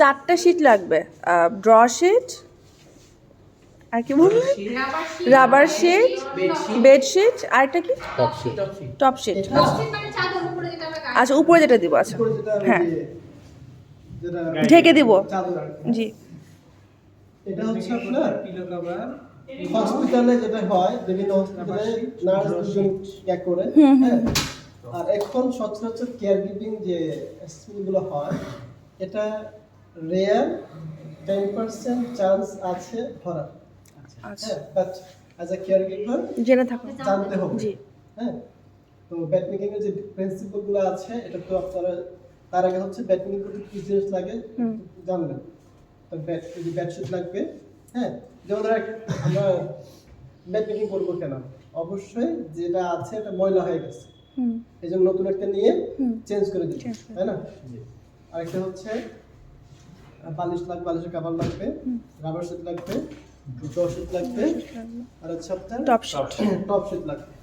4টা শীট লাগবে, draw sheet, আর কি বলবো, রাবার শিট, বেডশিট, আর একটা কি, টপ শিট। আচ্ছা উপরে যেটা দিব, আচ্ছা হ্যাঁ ঢেকে দিব, জি। এটা হচ্ছে আপনার পিলো কভার। হসপিটালে যেটা হয়, বিভিন্ন হসপিটালে নার্স দুজন এক করে, হ্যাঁ। আর এখন সচরাচর কেয়ার গিভিং যে স্কিমগুলো হয়, এটা রেয়ার 10% চান্স আছে ধরার। আচ্ছা but as a care giver জেনে থাকুন, জানতে হবে, জি। হ্যাঁ। তো ব্যাট মেকিং এর যে প্রিন্সিপালগুলো আছে, এটা তো আপনারা তার আগে হচ্ছে ব্যাট মেকিং করতে কি জিনিস লাগে জানবেন। তো ব্যাটশিট লাগবে, হ্যাঁ। যেমন ধর আমরা ব্যাট মেকিং করবো কেন, অবশ্যই যেটা আছে এটা ময়লা হয়ে গেছে, এই জন্য নতুন একটা নিয়ে চেঞ্জ করে দিই, তাই না। আরেকটা হচ্ছে বালিশ লাগবে, বালিশের কভার লাগবে, রাবার শিট লাগবে, ড্র শিট লাগবে, আর হচ্ছে আপনার টপ শিট লাগবে।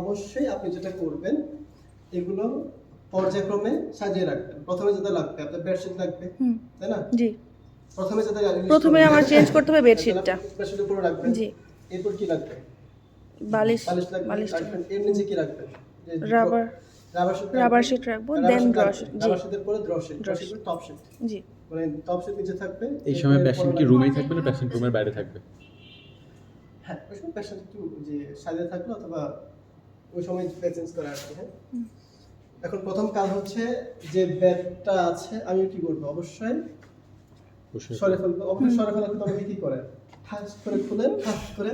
অবশ্যই আপনি যেটা করবেন, এগুলো পর্যায়ক্রমে সাজিয়ে রাখবেন। প্রথমে যেটা লাগবে আপনার বেডশিট লাগবে, তাই না, জি। প্রথমে আমার চেঞ্জ করতে হবে বেডশিটটা, বেডশিট উপরে রাখবেন, জি। এরপর কি লাগবে, বালিশ লাগবে, রাখবেন। এর নিচে কি রাখবেন, রাবার শিট রাখবো, দেন ড্র শিট, জি। রাবার শিটের পরে ড্র শিট, টপ শিট, জি। মানে টপ শিট নিচে থাকবে। এই সময় পেশেন্ট কি রুমেই থাকবে না পেশেন্ট রুমের বাইরে থাকবে? হ্যাঁ, ওই সময় পেশেন্ট একটু যে সাজিয়ে থাকলো, অথবা ওই সময় চেঞ্জ করা আর কি, হ্যাঁ। এখন প্রথম কাজ হচ্ছে যে বেডটা আছে, আমি কি করব, অবশ্যই সরে ফেলবো। অবশ্যই সরে ফেলার কিন্তু আমাকে কি করে, ঠাস করে খুলেন, ঠাস করে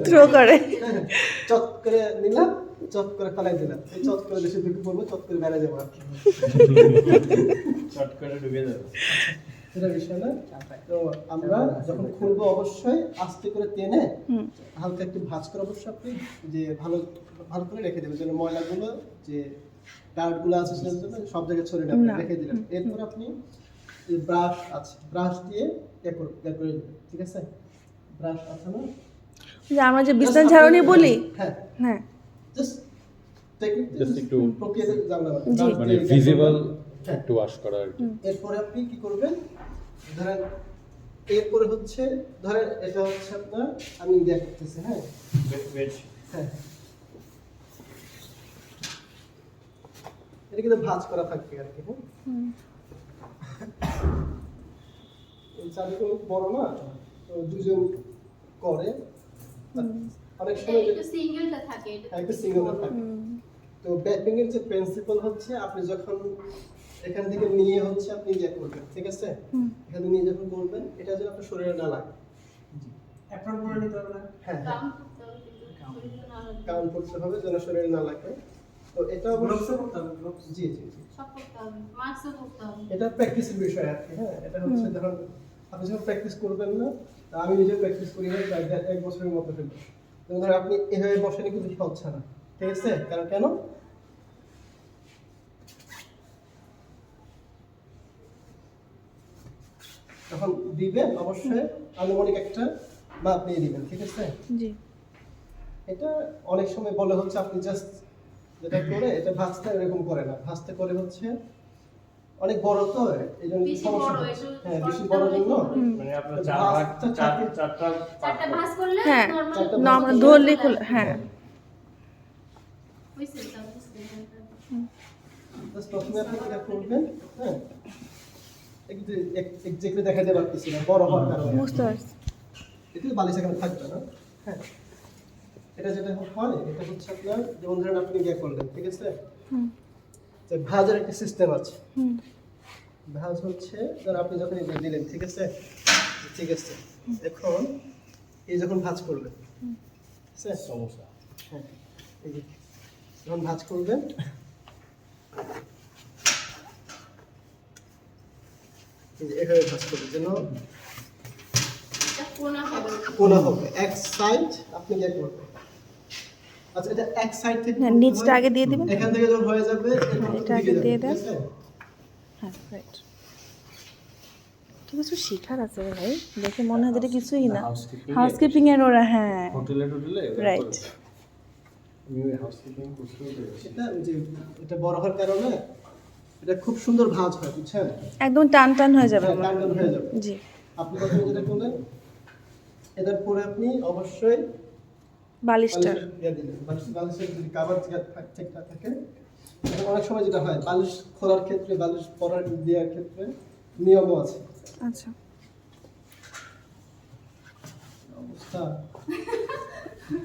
থ্রো করে, চট করে নিলাম, চট করে ফেলাই দিলাম। এই চট করে বেশি ঢুকে পড়বো, চট করে বেড়ে যাবো আর কি, চট করে ঢুকে যাবে, এটা বিষয় না। তো আমরা যখন খুলবো অবশ্যই আস্তে করে টেনে হালকা একটু ভাঁজ করে, অবশ্যই আপনি যে ভালো ভালো করে রেখে দেবেন, যেন ময়লাগুলো যে ডার্টগুলো আছে সেগুলো সব জায়গায় ছড়িয়ে রেখে দিলেন। এরপর আপনি ব্রাশ আছে, ব্রাশ দিয়ে করে দিবেন, ঠিক আছে। ব্রাশ আছে না, যে আমরা যে বিছানা ঝাড়ুনি বলি, হ্যাঁ হ্যাঁ, জাস্ট একটু প্রক্রিয়া জানলাম, মানে ভিজিবল একটু ওয়াশ করা আর কি। এরপরে আপনি কি করবেন, ধরেন এরপরে হচ্ছে ধরেন এটা হচ্ছে আপনার, আমি ইন্ডিয়া করতেছি, হ্যাঁ হ্যাঁ, এটা কিন্তু ভাঁজ করা থাকবে আর কি, হ্যাঁ। এই চাবিটা বড় না, তো দুজন করে, অনেক সময় একটু সিঙ্গেলটা থাকে, একটা সিঙ্গেলটা থাকে। তো ব্যাটিং এর যে প্রিন্সিপাল হচ্ছে, আপনি যখন এখান থেকে নিয়ে হচ্ছে আপনি ইয়ে করবেন, ঠিক আছে। এখানে নিয়ে যখন করবেন, এটা যেন আপনার শরীরে না লাগে, জি। অ্যাপ্রন করে নিতে হবে না, হ্যাঁ কাউন্ট করতে হবে যেন শরীরে না লাগে। তো এটা অবশ্যই করতে হবে, জি জি জি, সব করতে হবে, মাস্কও করতে হবে। এটা প্র্যাকটিসের বিষয় আর কি, হ্যাঁ। এটা হচ্ছে যখন আপনি যখন প্র্যাকটিস করবেন না, আমি নিজে প্র্যাকটিস করি না, প্রায় 1 বছরের মতো হলো। যেমন ধরুন আপনি এভাবে বসেনি, কিন্তু হচ্ছে না, ঠিক আছে। কারণ কেন, যখন দিবেন অবশ্যই আনুমানিক একটা মাপ নিয়ে দিবেন, ঠিক আছে, জি। এটা অনেক সময় বলে হচ্ছে আপনি জাস্ট যেটা করে এটা ভাঁজতে এরকম করে না, ভাঁজতে করে হচ্ছে অনেক বড়, তো এই জন্য সমস্যা হয়। হ্যাঁ, বেশি বড় জন্য মানে আপনার চারটা ভাঁজ করলে হ্যাঁ, নরমাল নরমাল ধরলে খুলে, হ্যাঁ। হইছে তো জাস্ট প্রথমে আপনি এটা করবেন, হ্যাঁ। একটু এক্স্যাক্টলি দেখাতে পারতেছি না বড় হওয়ার কারণে, বুঝতে পারছি। এটা বালিশ এখানে থাকবে না, হ্যাঁ। এটা যেটা হয়, এটা হচ্ছে আপনার যেমন ধরেন আপনি ইয়ে করলেন, ঠিক আছে, যে ভাঁজের একটা সিস্টেম আছে। ভাঁজ হচ্ছে ধর আপনি যখন এটা দিলেন, ঠিক আছে, ঠিক আছে। এখন এই যখন ভাঁজ করবেন, ঠিক আছে, সমস্যা, হ্যাঁ, এই যে যখন ভাঁজ করবেন, এই যে এভাবে ভাঁজ করবেন যেন কোনা হবে, এক সাইড আপনি ইয়ে করবেন। আচ্ছা, এটা এক সাইড থেকে হ্যাঁ, নিচটা আগে দিয়ে দিবেন, এখান থেকে যখন হয়ে যাবে এটা আগে দিয়ে দেন, হ্যাঁ রাইট। ঠিক আছে, শিখার আছে ভাই, দেখে মনে হয় যেটা কিছুই না, হাউসকিপিং এর ওরা, হ্যাঁ হোটেলে রাইট। আমি ওই হাউসকিপিং করতে পেরেছি। এটা ওই যে এটা বড় হওয়ার কারণে এটা খুব সুন্দর ভাঁজ হয়, বুঝছেন? একদম টান টান হয়ে যাবে হ্যাঁ, আমার। টান টান হয়ে যাবে। জি। আপনি প্রথমে যেটা করলেন, এটার পরে আপনি অবশ্যই বালিশটা বালিশের ইয়ে দিলেন। বালিশের যদি কাভার ঠিকঠাক থাকে, এবং অনেক সময় যেটা হয় বালিশ খোলার ক্ষেত্রে, বালিশ পরার দেওয়ার ক্ষেত্রে নিয়মও আছে। আচ্ছা। অবস্থা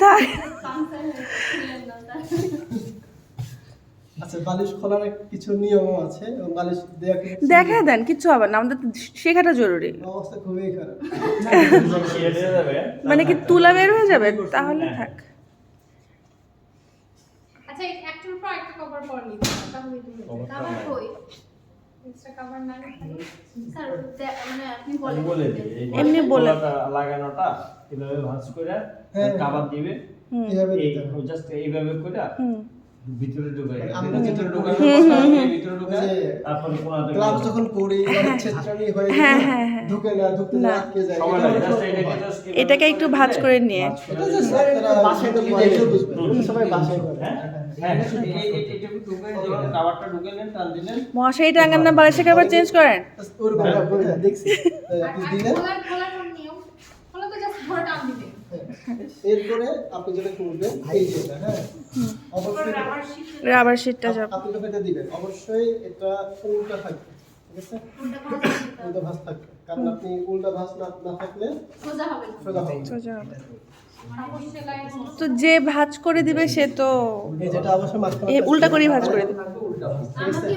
তাই কাউন্সার ছিলেন না তার। আচ্ছা, বালিশ খোলার কিছু নিয়মও আছে এবং বালিশ দেওয়ার ক্ষেত্রে দেখা দেন, কিচ্ছু হবে না, আমাদের শেখাটা জরুরি। অবস্থা খুবই খারাপ। ছেড়ে দিয়ে যাবে। মানে কি তুলা বের হয়ে যাবে? তাহলে থাক। আচ্ছা একটার পর একটা কভার পর নিতে হবে, তাহলে তুমি কাভার কই? এক্সট্রা কভার না নিতে স্যার মানে আপনি আমি বলে দিই, এই এমনি বলে- গলাটা লাগানোটা এভাবে ভাঁজ করে হ্যাঁ। কাভার দিবে, হুম এইভাবে এই দিতে হবে। জাস্ট এইভাবে করে হুম ভিতরে ঢুকাই, আমরা যেটা ঢুকাই, ভিতরে ঢুকাই, ওই যে তারপর কোনাতে গ্লাভস যখন পরি ছেঁচড়ানি হয়ে হ্যাঁ, যায়, হ্যাঁ, হ্যাঁ। ঢুকে না। আটকে যায়। সময় এটা লাগে, অনেক just সময় এটাকে হয়। just এভাবে এটাকে একটু ভাঁজ করে নিয়ে। ভাঁজ করে এটা just আপনারা বাসায় দেখে ঢুকিয়ে বুঝবেন। এটা সবাই বাসায় করে। হ্যাঁ হ্যাঁ, এইটুকু ঢুকাই যখন কাভারটা ঢুকে নেন, টান দিলেন, মশারি টাঙ্গান না, বালিশের কাভার চেঞ্জ করেন। Just ওরকম হ্যাঁ, দেখছি। আপনি দিলেন, খোলার নিয়ম খোলা তো জাস্ট ধরে টান দিবে। এরপরে আপনি যেটা করবেন এই যেটা, হ্যাঁ, অবশ্যই রাবার শিটটা যাব। আপনি যখন এটা দিবেন অবশ্যই এটা উল্টা থাকবে, ঠিক আছে? কোনটা ভাঁজ দিতে হবে? উল্টা ভাঁজ থাকবে, কারণ আপনি উল্টা ভাঁজ না থাকলে সোজা হবে না। সোজা হবে না। সোজা হবে। তারপর সেলাই তো যে ভাঁজ করে দিবে সে তো এই যেটা অবশ্যই মাঝখানে উল্টা করেই ভাঁজ করে দিবে। আমরা কি